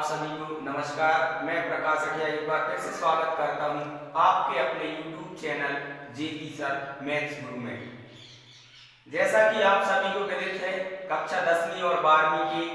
सभी को नमस्कार। मैं प्रकाश अठिया एक बार फिर से स्वागत करता हूं आपके अपने YouTube channel JP sir maths गुरु में। जैसा कि आप सभी को विदित है, कक्षा 10वीं और 12वीं की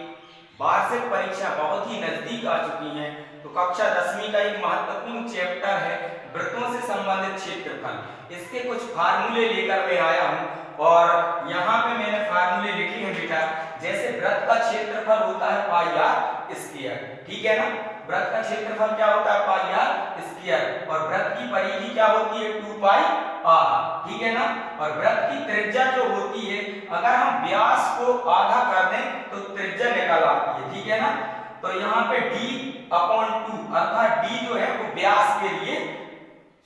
वार्षिक परीक्षा बहुत ही नजदीक आ चुकी है। तो कक्षा 10वीं का एक महत्वपूर्ण चैप्टर है वृत्तों से संबंधित क्षेत्रफल। इसके कुछ फार्मूले लेकर मैं आया हूं और यहाँ पे मैंने फार्मूले लिखे हैं बेटा। जैसे वृत्त का क्षेत्रफल होता है पाई आर स्क्वायर, ठीक है ना। वृत्त का क्षेत्रफल क्या होता है? पाई आर स्क्वायर। और वृत्त की परिधि क्या होती है? 2 पाई आर, ठीक है ना। और वृत्त की त्रिज्या जो होती है, अगर हम व्यास को आधा कर दें तो त्रिज्या निकल आती है, ठीक है ना। तो यहाँ पे d/2 अर्थात d जो है वो व्यास के लिए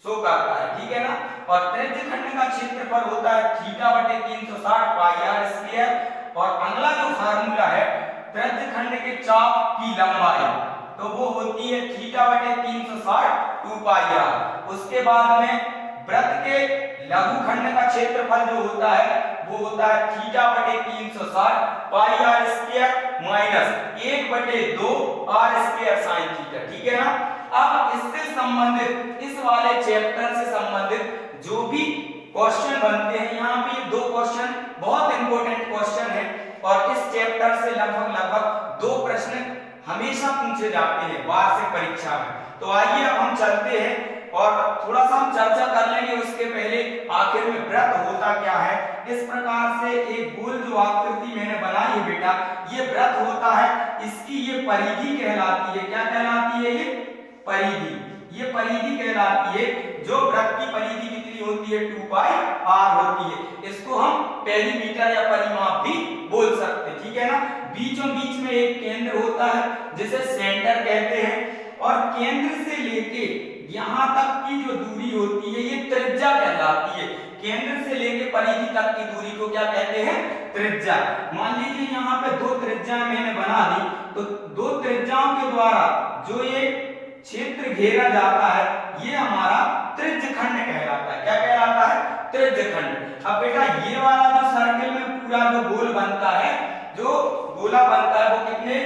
शो करता है, ठीक है ना। और त्रिज्य खंड का क्षेत्रफल होता है θ/360 पाई आर स्क्वायर। और अगला जो फार्मूला है त्रिज्य खंड के चाप की लंबाई, तो वो होती है θ/360 2 पाई आर। उसके बाद में वृत्त के लघु खंड का क्षेत्रफल जो होता है वो होता है θ/360 pi R square minus 1/2 R square sine theta, ठीक है ना। अब इससे संबंधित इस वाले चैप्टर से संबंधित जो भी क्वेश्चन बनते हैं, यहाँ पे ये 2 क्वेश्चन बहुत इंपॉर्टेंट क्वेश्चन है और इस चैप्टर से लगभग 2 प्रश्न हमेशा पूछे जाते हैं वार्षिक परीक्षा में। तो आइए अब हम चलते हैं और थोड़ा सा हम चर्चा कर लेंगे। उसके पहले आखिर में वृत्त होता क्या है। इस प्रकार से एक गोल जो आकृति मैंने बनाई है बेटा, ये वृत्त होता है। इसकी ये परिधि कहलाती है। क्या कहलाती है? ये परिधि। ये परिधि कहलाती है। जो वृत्त की परिधि कितनी होती है? 2 पाई आर होती है। इसको हम पेरीमीटर या परिमाप भी बोल सकते हैं, ठीक है ना। बीचों बीच में एक केंद्र होता है जिसे सेंटर कहते हैं। और केंद्र से लेके यहाँ तक की जो दूरी होती है ये त्रिज्या कहलाती है। केंद्र से लेके परिधि तक की दूरी को क्या कहते हैं? त्रिज्या। मान लीजिए यहाँ पे 2 त्रिज्याएं मैंने बना दी, तो 2 त्रिज्याओं के द्वारा जो ये क्षेत्र घेरा जाता है ये हमारा त्रिज्य खंड कहलाता है। क्या कहलाता है? त्रिज्य खंड। अब बेटा ये वाला जो सर्कल में पूरा जो गोल बनता है, जो गोला बनता है वो कितने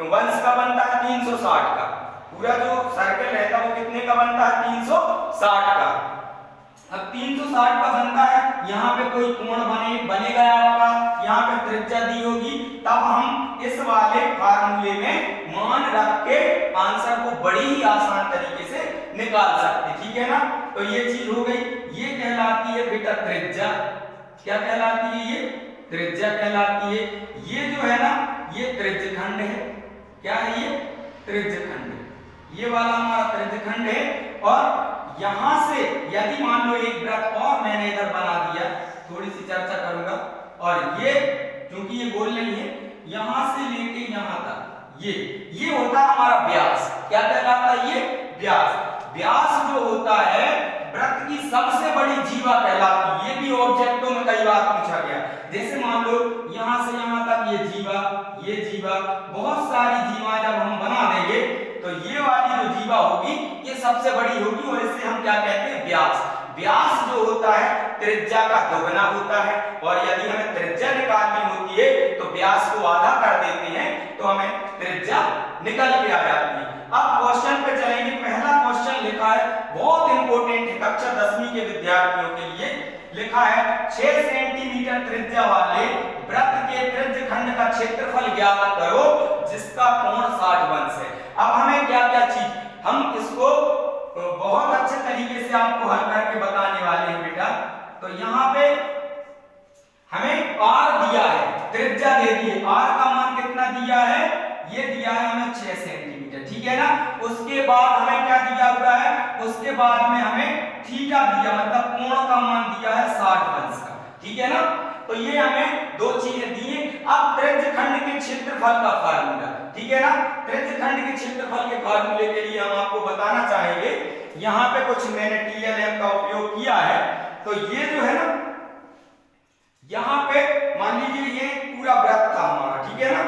वंश का बनता है? 360 का। पूरा जो सर्कल रहता है वो कितने का बनता है? 360 का। अब 360 का बनता है, यहाँ पे कोई कोण बनेगा आपका, यहाँ पे त्रिज्या दी होगी, तब हम इस वाले फार्मूले में मान रख के आंसर को बड़ी ही आसान तरीके से निकाल सकते हैं, ठीक है ना। तो ये चीज हो गई। ये कहलाती है बेटा त्रिज्या। क्या कहलाती है? ये त्रिज्या कहलाती है। ये जो है ना ये त्रिज्य खंड है। क्या है ये? त्रिज्य खंड। ये वाला हमारा त्रिज्य खंड है। और यहां से यदि मान लो एक वृत्त और मैंने इधर बना दिया, थोड़ी सी चर्चा करूंगा। और ये क्योंकि ये गोल नहीं है, यहां से लेके यहां तक ये होता है हमारा व्यास। क्या कहलाता है? ये व्यास। व्यास जो होता है वृत्त की सबसे बड़ी जीवा कहलाती है। ये भी ऑब्जेक्टों में कई बार पूछा गया। जैसे मान लो यहां से यहां तक ये जीवा, बहुत सारी जीवा जब हम बना देंगे तो ये वाली जो जीवा होगी ये सबसे बड़ी होगी और इसे हम क्या कहते हैं? व्यास। व्यास जो होता है त्रिज्या का दोगुना होता है। और यदि हमें त्रिज्या निकालनी होती है तो व्यास को आधा कर देते हैं तो हमें त्रिज्या निकल के आ जाती है। अब क्वेश्चन पे चलेंगे। पहला क्वेश्चन लिखा है, बहुत इंपॉर्टेंट है कक्षा 10वीं के विद्यार्थियों के लिए। लिखा है 6 सेंटीमीटर त्रिज्या वाले वृत्त के त्रिज्य खंड का क्षेत्रफल ज्ञात करो जिसका कोण 60 अंश है। अब हमें क्या क्या चीज, हम इसको बहुत अच्छे तरीके से आपको हल करके बताने वाले हैं बेटा। तो यहाँ पे हमें r दिया है, त्रिज्या दे दी है। r का मान कितना दिया है? ये दिया है हमें 6 सेंटीमीटर, ठीक है ना। उसके बाद हमें क्या दिया हुआ है? उसके बाद में हमें थीटा दिया, मतलब कोण का मान दिया है 60 अंश का, ठीक है ना। तो ये हमें 2 चीजें दी हैं। अब त्रिज्य खंड के क्षेत्रफल का फार्मूला, ठीक है ना। त्रिज्य खंड के क्षेत्रफल के फार्मूले के लिए हम आपको बताना चाहेंगे, यहाँ पे कुछ मैंने TLM का उपयोग किया है। तो ये जो है ना, यहाँ पे मान लीजिए ये पूरा वृत्त था हमारा, ठीक है ना।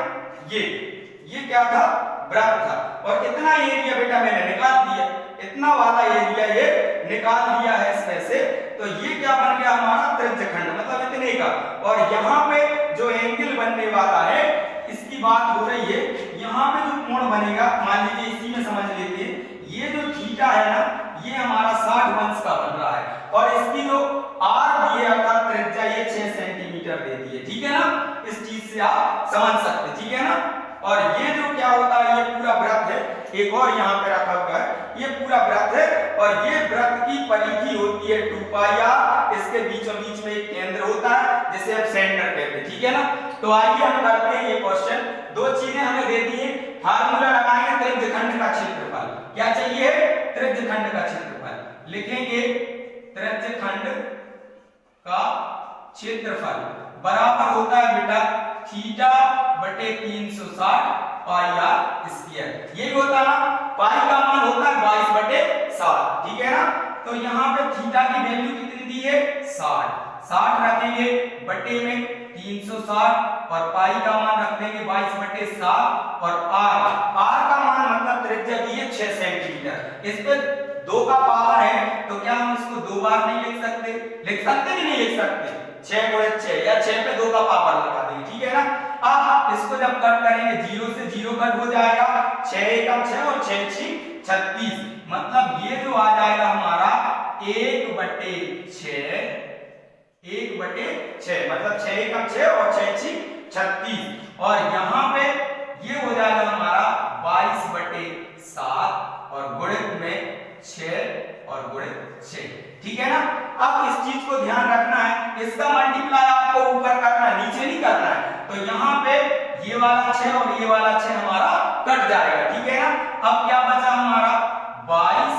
ये क्या था? वृत्त था। और कितना एरिया बेटा मैंने निकाल दिया, इतना वाला एरिया ये निकाल दिया है इसमें से। तो ये क्या बन गया हमारा? त्रिज्य खंड, मतलब इतने का। और यहाँ पे जो एंगल बनने वाला है इसकी बात हो रही है, यहाँ पे जो कोण कोण बनेगा, मान लीजिए इसी में समझ लेते हैं, ये जो थीटा है ना ये हमारा 60 अंश का बन रहा है और इसकी जो आर दी है अर्थात त्रिज्या ये 6 सेंटीमीटर दे दी है। ठीक है ना, इस चीज से आप समझ सकते हैं। ठीक है ना, और ये जो क्या होता है, ये पूरा वृत्त है, एक और यहाँ पे रखा हुआ है, ये पूरा वृत्त है और ये वृत्त की परिधि होती है 2 पाई आर, इसके बीचों बीच में एक केंद्र होता है जिसे हम सेंटर कहते हैं। ठीक है ना, तो आइए हम करते हैं ये क्वेश्चन। दो चीजें हमें दे दी है, फार्मूला लगाएंगे त्रिज्यखंड का क्षेत्रफल, क्या चाहिए, त्रिज्यखंड का क्षेत्रफल, लिखेंगे त्रिज्यखंड का क्षेत्रफल बराबर होता है बेटा थीटा बटे 360 पाई आर स्क्वायर, ये भी होता है ना, पाई का मान होता है 22 बटे 60। ठीक है ना, तो यहाँ पे थीटा की वैल्यू कितनी दी है 60 रखेंगे बटे में 360 और पाई का मान रख देंगे 22 बटे 7 और आर का मान मतलब त्रिज्या दी है 6 सेंटीमीटर, इस पे 2 का पावर है तो क्या हम इसको 2 बार नहीं लिख सकते, कि नहीं लिख सकते, 6 गुणे 6 या 6 पे 2 का पावर लगा देंगे। ठीक है ना, अब इसको जब कट करेंगे 0 से 0 कट हो जाएगा, 6 एकम 6 और 6 6 36, मतलब ये जो आ जाएगा हमारा 1 बटे 6 मतलब 6 एकम 6 और 6 6 36 और यहाँ पे ये हो जाएगा हमारा 22 बटे 7 और गुणित में 6 और गुणित 6। ठीक है ना, अब इस चीज को ध्यान रखना है, इसका मल्टीप्लाई आपको ऊपर करना है, नीचे नहीं करना है, तो यहाँ पे ये वाला 6 और ये वाला 6 हमारा कट जाएगा। ठीक है ना, अब क्या बचा हमारा 22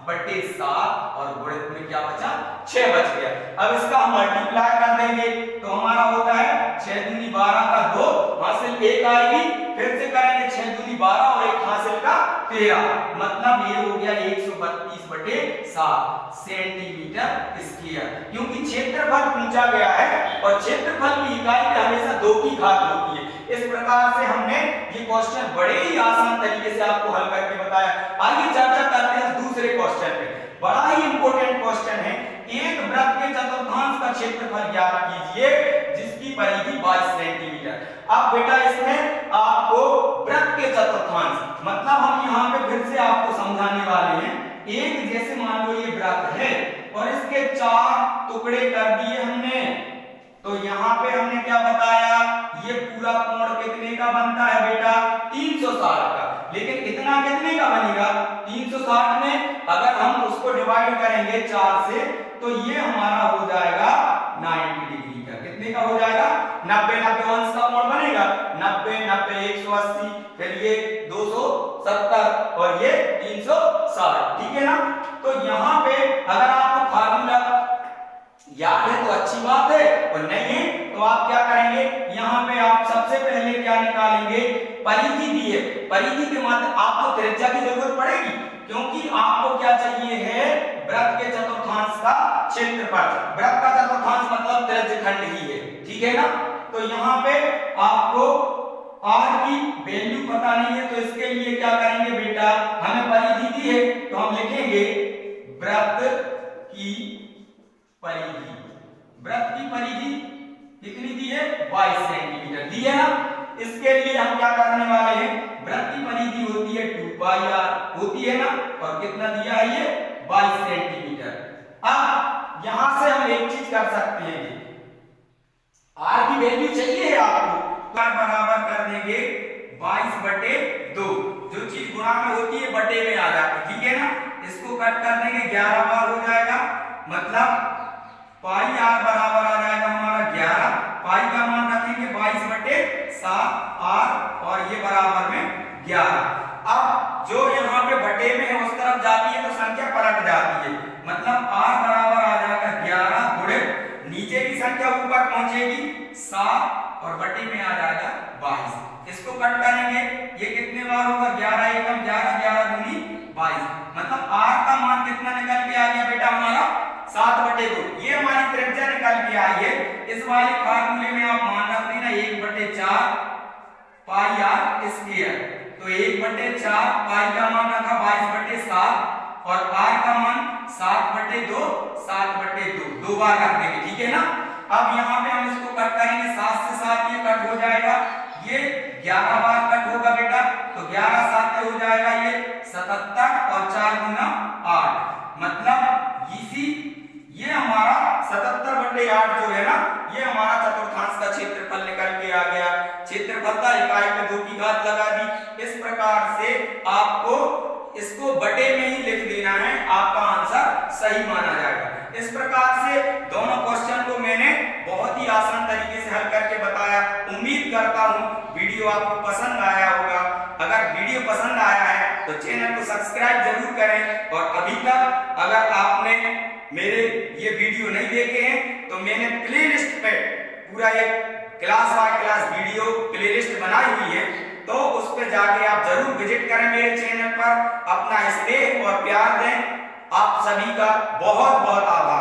बटे 7 और गुणित में क्या बचा 6 बच गया। अब इसका हम मल्टीप्लाई कर देंगे तो हमारा होता है 6 दूनी 12 का 2 हासिल 1 आएगी, फिर से करेंगे 6 दूनी 12 और 1 हासिल का 13, मतलब ये हो गया 132 बटे 7 सेंटीमीटर स्क्वायर, क्योंकि क्षेत्रफल पूछा गया है और क्षेत्रफल की इकाई पे हमेशा 2 की घात होती है। इस प्रकार से हमने ये क्वेश्चन बड़े ही आसान तरीके से आपको हल करके बताया। आइए चर्चा करते हैं दूसरे क्वेश्चन पे, बड़ा ही इंपॉर्टेंट क्वेश्चन है, एक वृत्त के चतुर्थांश का क्षेत्रफल ज्ञात कीजिए जिसकी परिधि 22 सेंटीमीटर। अब बेटा इसमें आपको वृत्त के चतुर्थांश मतलब हम यहाँ पे फिर से आपको समझाने वाले हैं, एक जैसे मान लो ये वृत्त है और इसके 4 टुकड़े कर दिए हमने, तो यहाँ पे हमने क्या बताया, ये पूरा कोण कितने का बनता है बेटा 360 का, लेकिन इतना कितने का बनेगा 360 में अगर हम उसको डिवाइड करेंगे 4 से तो ये हमारा हो जाएगा 90 डिग्री का, कितने का हो जाएगा 90 90 अंश का कोण बनेगा 90 90 180, फिर ये 270 और ये 360। ठीक है ना, तो यहाँ पे अगर आपको फार्मूला याद है तो अच्छी बात है और नहीं है तो आप क्या करेंगे, यहाँ पे आप सबसे पहले क्या निकालेंगे, परिधि दी है, परिधि के मात्र आपको त्रिज्या की जरूरत पड़ेगी क्योंकि आपको क्या चाहिए है वृत्त के चतुर्थांश का क्षेत्रफल, वृत्त का चतुर्थांश मतलब त्रिज्यखंड ही है। ठीक है ना, तो यहाँ पे आपको r की वैल्यू पता नहीं है तो इसके लिए क्या करेंगे बेटा, हमें परिधि दी है तो हम लिखेंगे वृत्त की परिधि, वृत्त की परिधि कितनी दी है 22 सेंटीमीटर दी है ना, इसके लिए हम क्या करने वाले हैं, वृत्त की परिधि होती है 2 पाई आर होती है ना, और कितना दिया है ये 22 सेंटीमीटर। अब यहां से हम एक चीज कर सकते हैं, आर की वैल्यू चाहिए है आपको, तो बराबर कर देंगे 22 बटे 2, जो चीज गुणा में होती है बटे में आ जाती है। ठीक है ना, इसको कट कर देंगे 11 बार हो जाएगा, मतलब पाई आर बराबर आ जाएगा हमारा 11, पाई का मान रखेंगे 22 बटे 7 आर और ये बराबर में 11। अब जो यहाँ पे बटे में है उस तरफ जाती है तो संख्या पलट जाती है, मतलब आर बराबर आ जाएगा 11 गुणित नीचे की संख्या ऊपर पहुंचेगी 7 और बटे में आ जाएगा 22। इसको कट करेंगे ये कितने बार होगा 11 एकम 11 11 दूनी 22, मतलब आर का मान कितना निकल के आ गया बेटा हमारा 7 बटे 2, ये हमारी त्रिज्या निकल के आई है। इस वाले फार्मूले में आप मान रख देना 1 बटे 4 पाई आर स्क्वायर, तो 1 बटे 4 पाई का मान रखा 22 बटे 7 और आर का मान 7 बटे 2 7 बटे 2, 2 बार रख देंगे। ठीक है ना, अब यहाँ पे हम इसको कट करेंगे 7 से 7 ये कट हो जाएगा, ये 11 बार कट होगा बेटा, तो 11 7 77 और 4 गुना 8, मतलब इसी ये हमारा 77/8 जो है ना, ये हमारा चतुर्थांश का क्षेत्रफल निकल के आ गया। क्षेत्रफल का इकाई पे 2 की घात लगा दी। इस प्रकार से आपको इसको बटे में ही लिख देना है, आपका आंसर सही माना जाएगा। इस प्रकार से दोनों क्वेश्चन को मैंने बहुत ही आसान तरीके से हल करके बताया। उम्मीद करता हूं वीडियो आपको पसंद आया होगा। अगर वीडियो पसंद आया है तो चैनल को सब्सक्राइब जरूर करें, और अभी तक अगर आपने मेरे ये वीडियो नहीं देखे हैं तो मैंने प्लेलिस्ट पे पूरा एक class by class video playlist बनाई हुई है, तो उस पे जाके आप जरूर विजिट करें मेरे चैनल पर। अपना स्नेह और प्यार दें। आप सभी का बहुत बहुत आभार।